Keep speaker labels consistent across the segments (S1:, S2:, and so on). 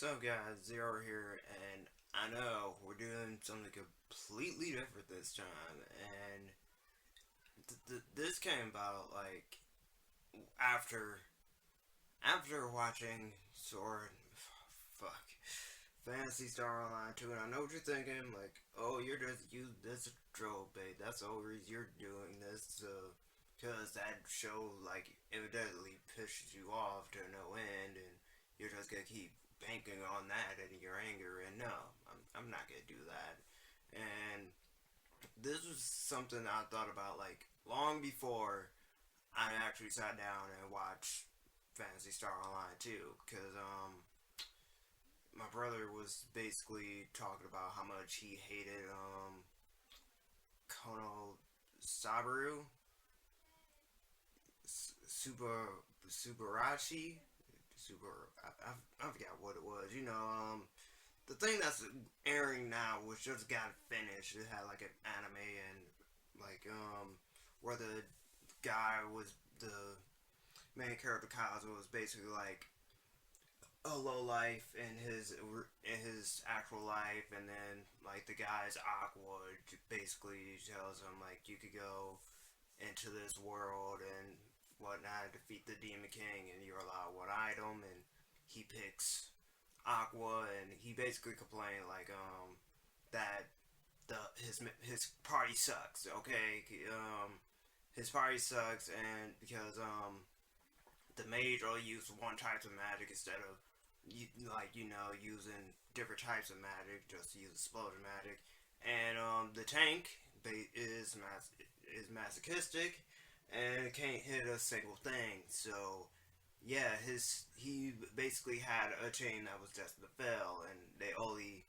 S1: So guys, Zero here, and I know we're doing something completely different this time, and this came about like after watching fuck, Fantasy Star Online 2, and I know what you're thinking, like, oh, you're just you this troll bait. That's the only reason you're doing this, because that show like evidently pisses you off to no end, and you're just gonna keep banking on that and your anger. And no, I'm not gonna do that. And this was something I thought about like long before I actually sat down and watched Fantasy Star Online 2, because my brother was basically talking about how much he hated Kono Sabaru Super Subarachi Super I forgot what it was. The thing that's airing now, which just got finished. It had like an anime, and like where the guy was the main character. Kazu was basically like a low life in his actual life, and then like the guy's Aqua basically tells him like you could go into this world and whatnot, defeat the Demon King, and you're allowed one item, and he picks Aqua, and he basically complained like that his party sucks. Okay, his party sucks, and because the mage only used one type of magic instead of using different types of magic, just to use explosion magic, and the tank is masochistic and can't hit a single thing. So yeah, his he basically had a chain that was destined to fail, and they only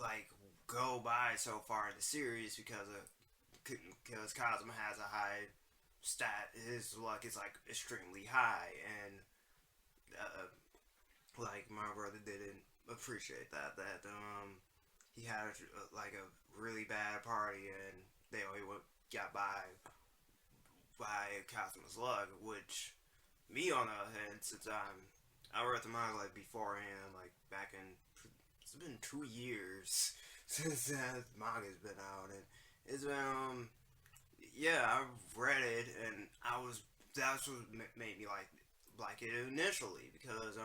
S1: like go by so far in the series because Cosmo has a high stat. His luck is like extremely high, and like my brother didn't appreciate he had like a really bad party, and they only got by Cosmo's luck, which me on the other hand, since I read the manga like beforehand, like back in it's been 2 years since that manga's been out, and it's been yeah, I read it, and that's what made me like it initially, because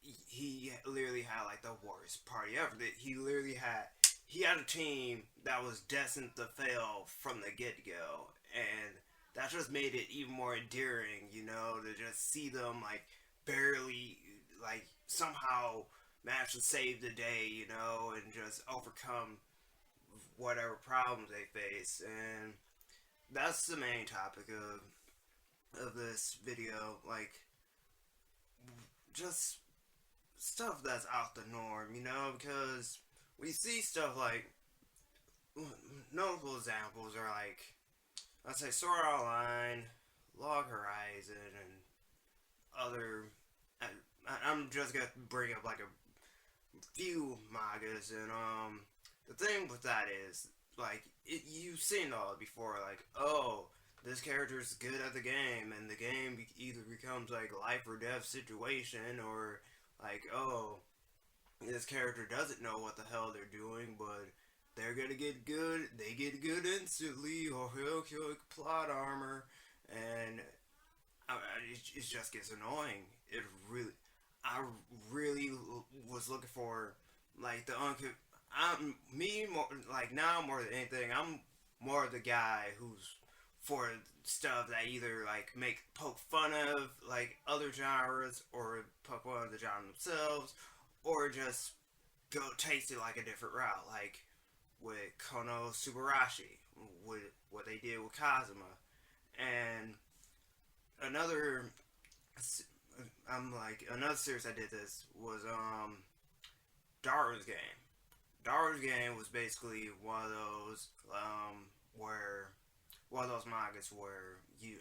S1: he literally had like the worst party ever. He had a team that was destined to fail from the get go, and that just made it even more endearing, to just see them like barely like somehow manage to save the day, and just overcome whatever problems they face. And that's the main topic of this video, like just stuff that's out the norm, because we see stuff like notable examples are like, let's say, Sword Art Online, Log Horizon, and other. I'm just gonna bring up like a few mangas, and the thing with that is like you've seen all before, like, oh, this character is good at the game, and the game either becomes like life or death situation, or like, oh, this character doesn't know what the hell they're doing, but they're gonna get good. They get good instantly, or he'll kill plot armor, and it just gets annoying. I really was looking for like I'm me more like now more than anything. I'm more the guy who's for stuff that either like poke fun of like other genres, or poke fun of the genre themselves, or just go taste it like a different route, like with Kono Subarashi, with what they did with Kazuma. And another another series I did this was Darwin's Game. Darwin's Game was basically one of those where one of those mangas where you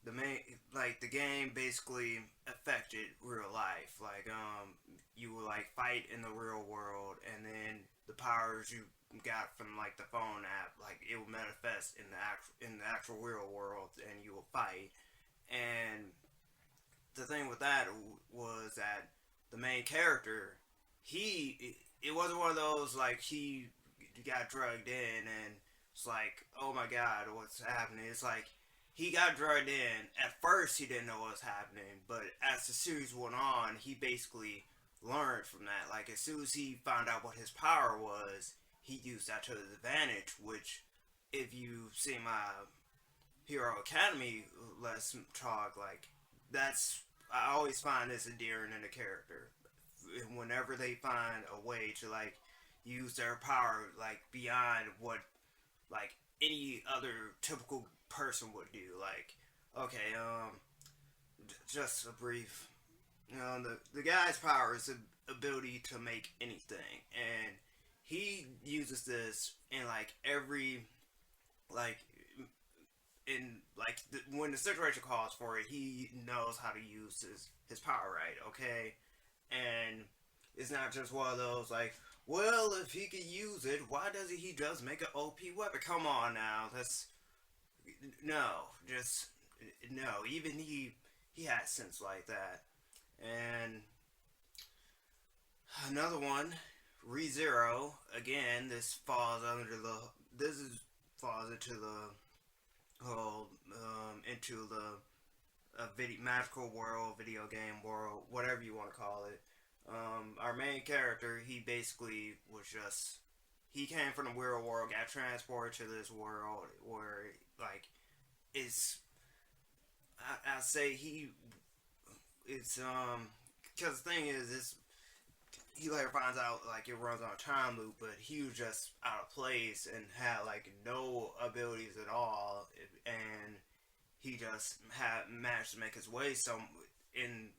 S1: the main like the game basically affected real life. Like you would like fight in the real world, and then the powers you got from like the phone app, like it would manifest in the actual real world, and you will fight. And the thing with that was that the main character, he it wasn't one of those like he got drugged in and it's like, oh my god, what's happening? It's like he got drugged in. At first, he didn't know what was happening, but as the series went on, he basically learned from that. Like as soon as he found out what his power was, he used that to his advantage. Which, if you see my Hero Academy let's talk, like that's I always find this endearing in a character. Whenever they find a way to like use their power like beyond what like any other typical person would do. Like, okay, just a brief. The guy's power is the ability to make anything, and he uses this in like every like in like when the situation calls for it, he knows how to use his power right. Okay, and it's not just one of those like, well, if he could use it, why doesn't he just make an OP weapon? Come on now, that's no, just no. Even he had sense like that, and another one, ReZero. Again, this falls under the this is falls into the whole into the magical world, video game world, whatever you want to call it. Our main character, he basically was just he came from the real world, got transported to this world where like it's I say he it's because the thing is it's he later finds out like it runs on a time loop, but he was just out of place and had like no abilities at all, and he just had managed to make his way some in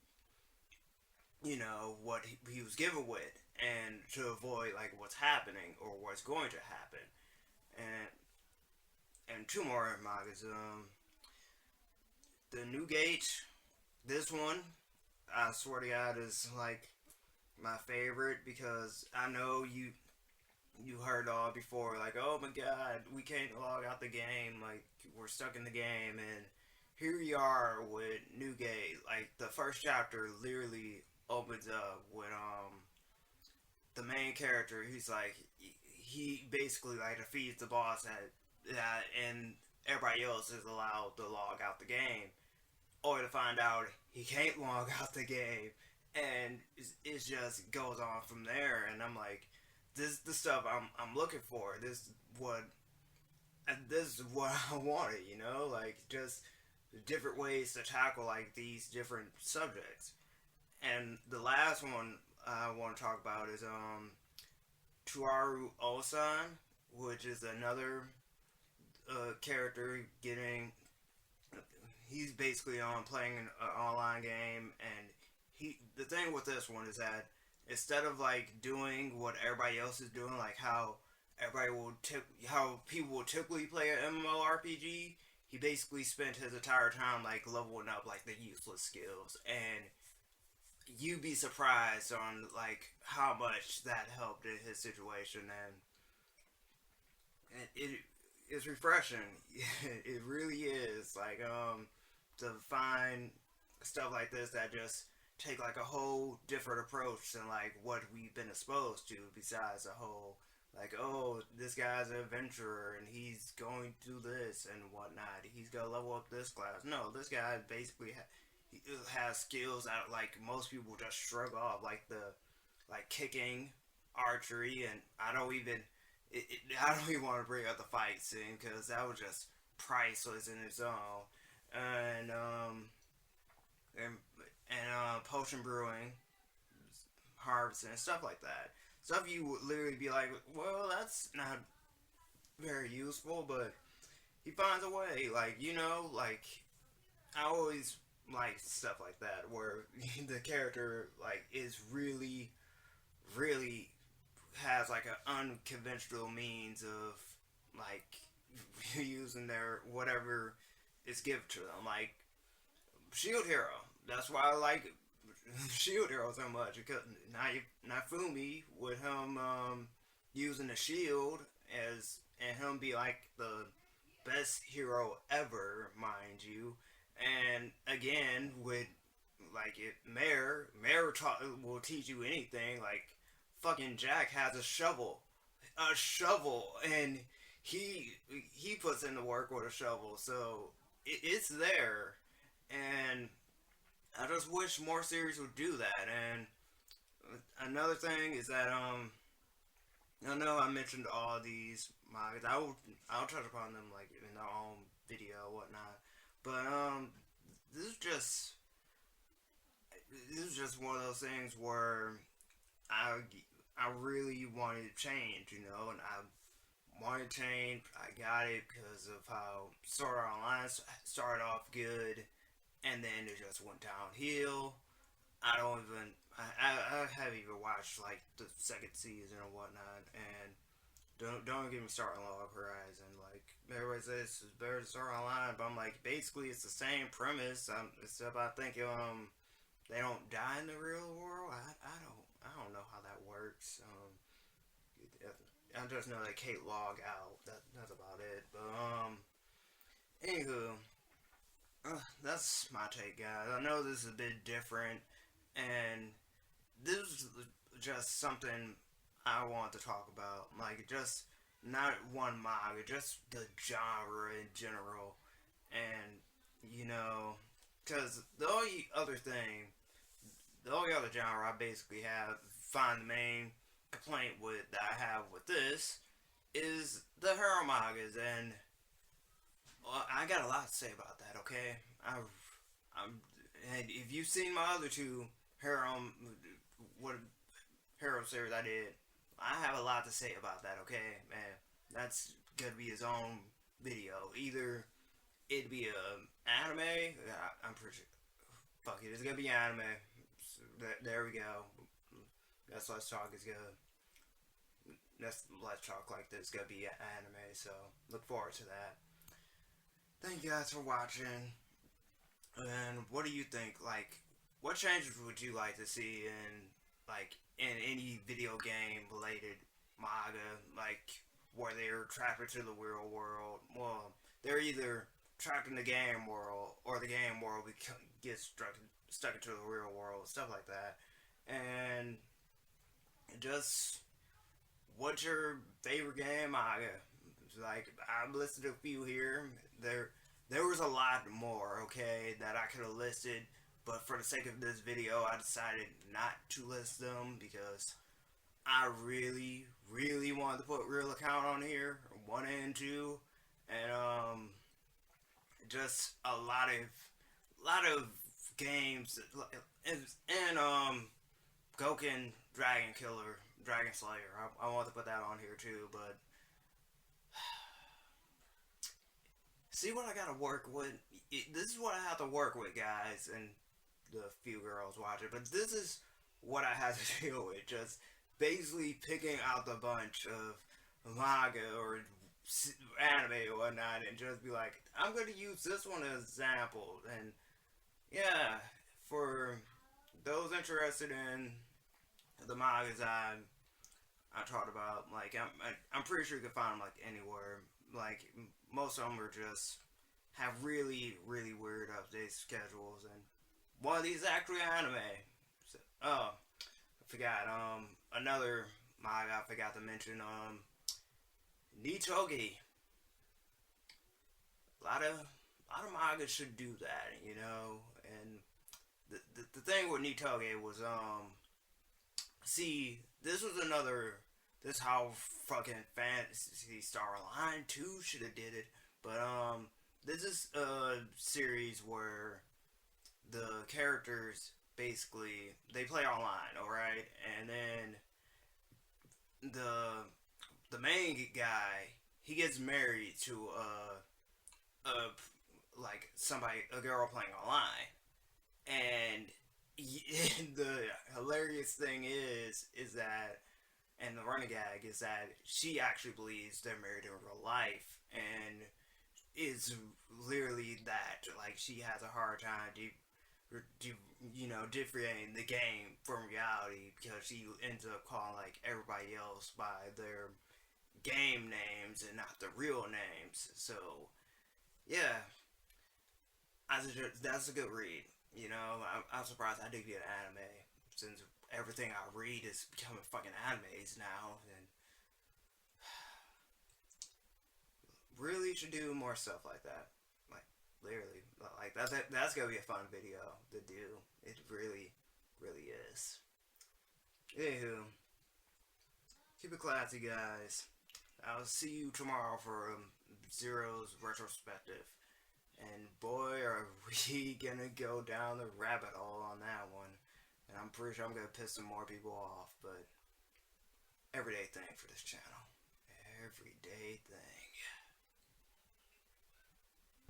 S1: what he was given with, and to avoid like what's happening or what's going to happen, and two more mangas. The New Gate, this one, I swear to God, is like my favorite because I know you heard all before like, oh my god, we can't log out the game, like we're stuck in the game, and here you are with New Gate. Like the first chapter literally opens up with the main character. He's like he basically like defeats the boss that and everybody else is allowed to log out the game, or to find out he can't log out the game, and it just goes on from there. And I'm like, this is the stuff I'm looking for. This is what I wanted. Like just different ways to tackle like these different subjects. And the last one I want to talk about is Tuaru Osan, which is another character getting. He's basically playing an online game, and the thing with this one is that instead of like doing what everybody else is doing, like how how people will typically play an MMORPG, he basically spent his entire time like leveling up like the useless skills, and you'd be surprised on like how much that helped in his situation, and it's refreshing. It really is like to find stuff like this that just take like a whole different approach than like what we've been exposed to, besides a whole like, oh, this guy's an adventurer and he's going to do this and whatnot, he's gonna level up this class. No, this guy basically he has skills that like most people just shrug off, like the like kicking, archery, and I don't even want to bring up the fight scene because that was just priceless in its own. And potion brewing, harvesting, stuff like that. Stuff you would literally be like, well, that's not very useful, but he finds a way. Like like I always like stuff like that where the character like is really, really has like an unconventional means of like using their whatever is given to them. Like Shield Hero. That's why I like Shield Hero so much, because Nafumi with him using the shield and him be like the best hero ever, mind you. And again with like it, Mayor will teach you anything. Like fucking Jack has a shovel, and he he puts in the work with a shovel, so it's there. And I just wish more series would do that. And another thing is that I know I mentioned all these mangas. I'll touch upon them like in their own video or whatnot. But this is just this is just one of those things where I I really wanted to change, and I wanted to change. I got it because of how Sword Art Online started off good, and then it just went downhill. I don't even. I haven't even watched like the second season or whatnot, and don't get me started on Log Horizon. Like everybody says, it's better to start online, but I'm like, basically, it's the same premise. Except I think they don't die in the real world. I don't know how that works. I just know they can't log out. That's about it. But anywho, that's my take, guys. I know this is a bit different, and this is just something I want to talk about. Like, just not one manga, just the genre in general. And, because the only other genre I basically find the main complaint with that I have with this is the hero mangas. And I got a lot to say about that, okay? I'm, and if you've seen my other two hero, what hero series I did, I have a lot to say about that. Okay, man, that's gonna be his own video. Either it'd be a anime. I'm pretty sure. Fuck it, it's gonna be anime. So there we go. That's Let's Talk is good. That's Let's Talk like this. It's gonna be anime. So look forward to that. Thank you guys for watching. And what do you think? Like, what changes would you like to see in any video game related manga? Like, where they're trapped into the real world. Well, they're either trapped in the game world or the game world gets stuck into the real world, stuff like that. And just what's your favorite game manga? Like, I've listed a few here. There was a lot more, okay, that I could have listed, but for the sake of this video, I decided not to list them because I really, really wanted to put real account on here, one and two, and just a lot of games, and Goken Dragon Killer, Dragon Slayer. I want to put that on here too, but see what I gotta work with. This is what I have to work with, guys, and the few girls watch it. But this is what I have to deal with. Just basically picking out the bunch of manga or anime or whatnot, and just be like, I'm gonna use this one as an example. And yeah, for those interested in the mangas I talked about, like I'm pretty sure you can find them like anywhere. Like most of them are just have really really weird update schedules, and one of these is actually anime. So, oh, I forgot. Another manga I forgot to mention. Nitogi. A lot of mangas should do that, And the thing with Nitogi was see, this was another. This how fucking Fantasy Star Line 2 should have did it. But this is a series where the characters basically they play online, all right, and then the main guy he gets married to a like somebody a girl playing online, and the hilarious thing is that and the running gag is that she actually believes they're married in real life and is literally that like she has a hard time differentiating the game from reality because she ends up calling like everybody else by their game names and not the real names. So yeah, that's a good read. You know, I'm surprised I did get an anime since everything I read is becoming fucking animes now. And really should do more stuff like that. Like literally, like that's gonna be a fun video to do. It really, really is. Anywho, keep it classy, guys. I'll see you tomorrow for Zero's retrospective. And boy, are we gonna go down the rabbit hole on that one. And I'm pretty sure I'm gonna piss some more people off, but everyday thing for this channel. Everyday thing.